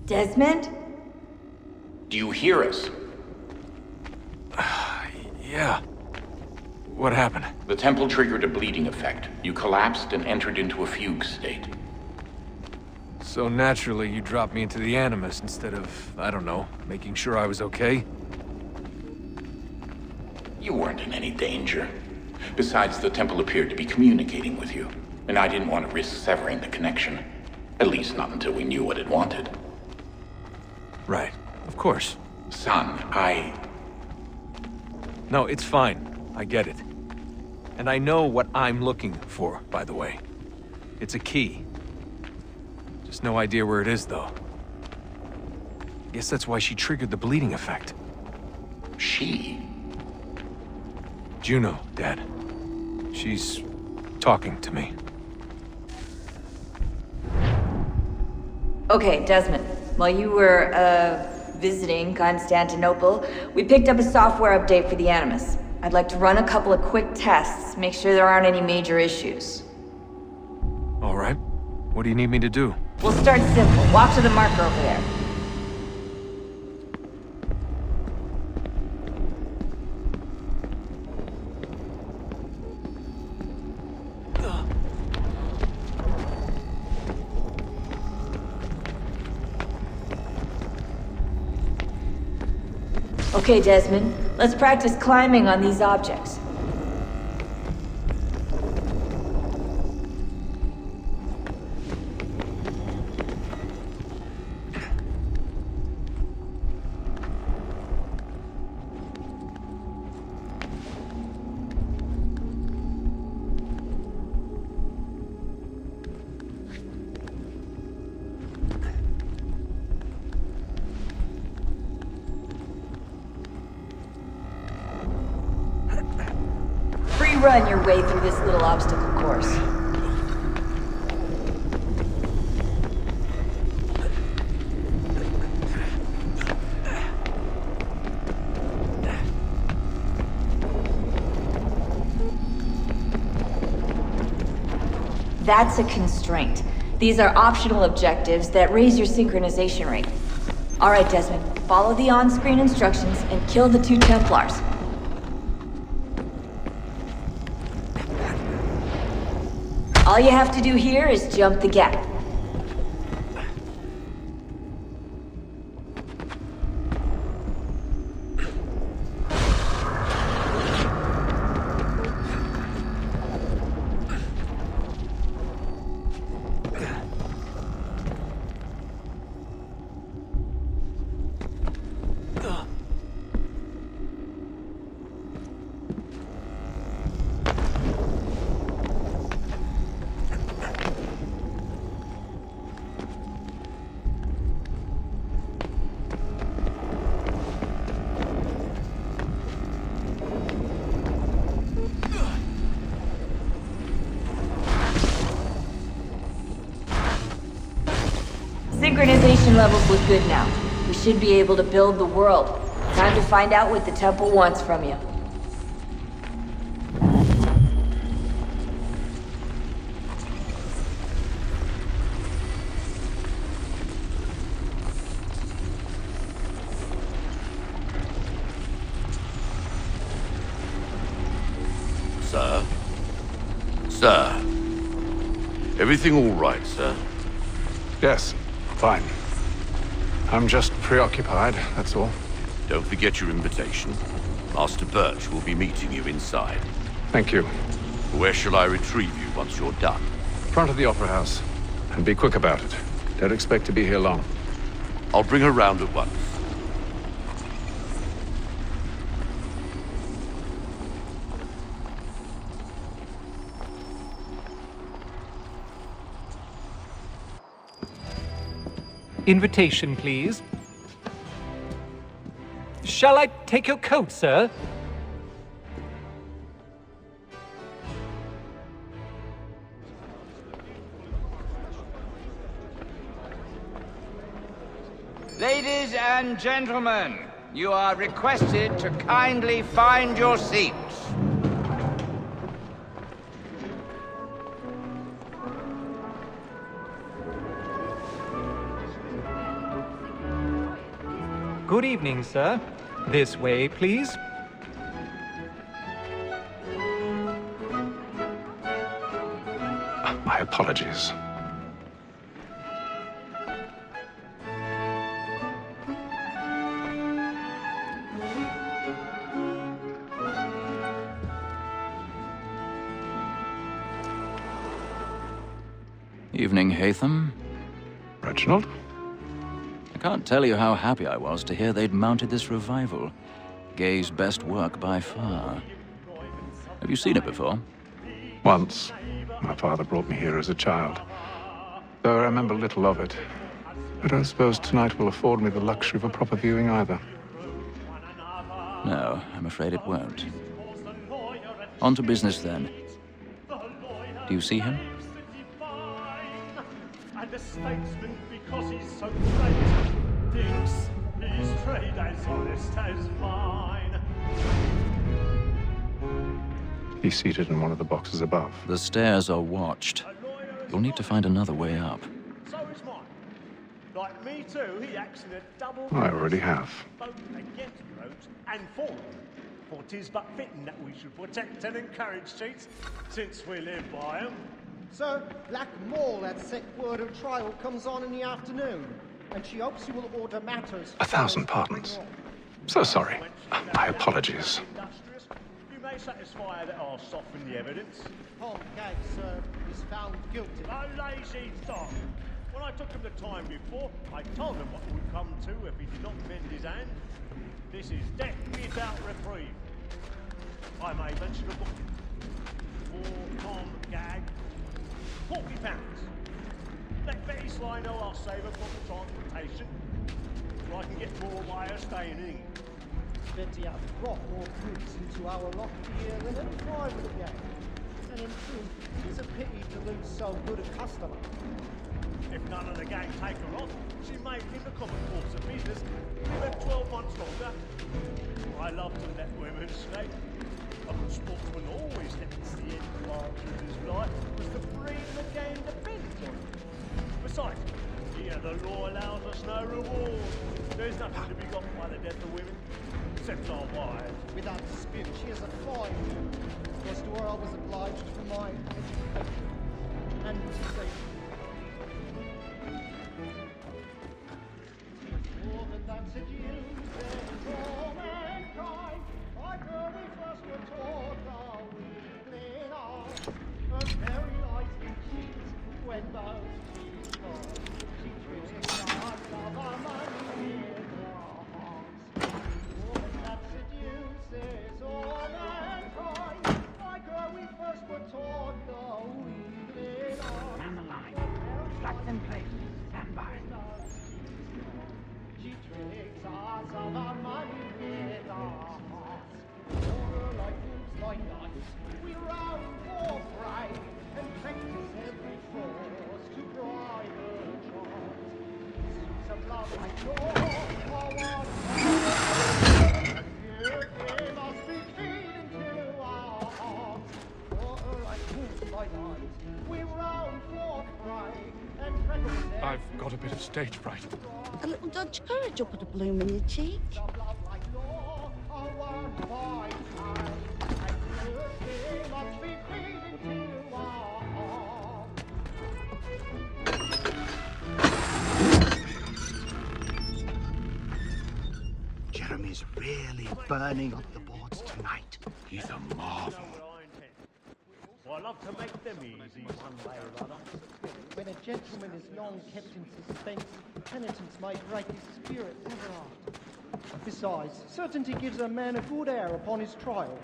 Desmond? Do you hear us? Yeah. What happened? The temple triggered a bleeding effect. You collapsed and entered into a fugue state. So naturally, you dropped me into the Animus instead of, I don't know, making sure I was okay? You weren't in any danger. Besides, the temple appeared to be communicating with you, and I didn't want to risk severing the connection. At least not until we knew what it wanted. Right. Of course. Son, No, it's fine. I get it. And I know what I'm looking for, by the way. It's a key. Just no idea where it is, though. Guess that's why she triggered the bleeding effect. She? Juno, Dad. She's talking to me. Okay, Desmond. While you were, visiting Constantinople, we picked up a software update for the Animus. I'd like to run a couple of quick tests, make sure there aren't any major issues. All right. What do you need me to do? We'll start simple. Walk to the marker over there. Okay, Desmond. Let's practice climbing on these objects. Run your way through this little obstacle course. That's a constraint. These are optional objectives that raise your synchronization rate. All right, Desmond, follow the on-screen instructions and kill the 2 Templars. All you have to do here is jump the gap. Synchronization levels look good now. We should be able to build the world. Time to find out what the temple wants from you. Sir? Sir? Everything all right, sir? Yes, fine. I'm just preoccupied, that's all. Don't forget your invitation. Master Birch will be meeting you inside. Thank you. Where shall I retrieve you once you're done? Front of the Opera House. And be quick about it. Don't expect to be here long. I'll bring her round at once. Invitation, please. Shall I take your coat, sir? Ladies and gentlemen, you are requested to kindly find your seats. Good evening, sir. This way, please. My apologies. Evening, Hatham. Reginald? I can't tell you how happy I was to hear they'd mounted this revival. Gay's best work by far. Have you seen it before? Once. My father brought me here as a child. Though I remember little of it. I don't suppose tonight will afford me the luxury of a proper viewing either. No, I'm afraid it won't. On to business then. Do you see him? And a statesman because he's so great thinks his trade as honest as mine. He's seated in one of the boxes above. The stairs are watched. You'll need to find another way up. So is mine. Like me too, he acts in a double... I already have. Both against roads and for them. For 'tis but fitting that we should protect and encourage cheats, since we live by 'em. Sir, Black Mall at set word of trial comes on in the afternoon, and she hopes you will order matters... 1,000 pardons. So sorry. My apologies. You may satisfy that I'll soften the evidence. Tom Gag, sir, is found guilty. A lazy dog. When I took him the time before, I told him what would come to if he did not mend his hand. This is death without reprieve. I may mention a book. For Tom Gag, £40. Let Betty Sly know I'll save her from the transportation, so I can get more by her staying in. Betty have brought more goods into our lot here than any private gang. And in truth, it's a pity to lose so good a customer. If none of the gang take her on, she may, in the common course of business, live 12 months longer. I love to let women skate. A good sportsman always lets the end branch of his life was the freedom the game depends on. Besides, here the law allows us no reward. There's nothing to be got by the death of women, except our wives. Without dispute, she is a fine woman. Was to her I was obliged for my education and safety. More than that seduces all mankind. Like her we first were taught our weakling art. A very nice cheat when those cheats fall. She tricks us of our money in our hearts. More than that seduces all mankind. Like her we first were taught our weakling art. Man alive. Flags in place. Stand by. She tricks us of our money with our hearts. Over like wolves, like knights, we round for prey and practice every force to bribe her charms. Suits of love like yours are what you must be feeding to our hearts. Over like wolves, like knights, we round for prey and practice every... I've got a bit of stage fright. A little dodge courage will put a bloom in your cheek. Jeremy's really burning up the boards tonight. He's a marvel. Well, I love to make them easy one way or other. When a gentleman is long kept in suspense, penitence may break his spirit ever after. Besides, certainty gives a man a good air upon his trial,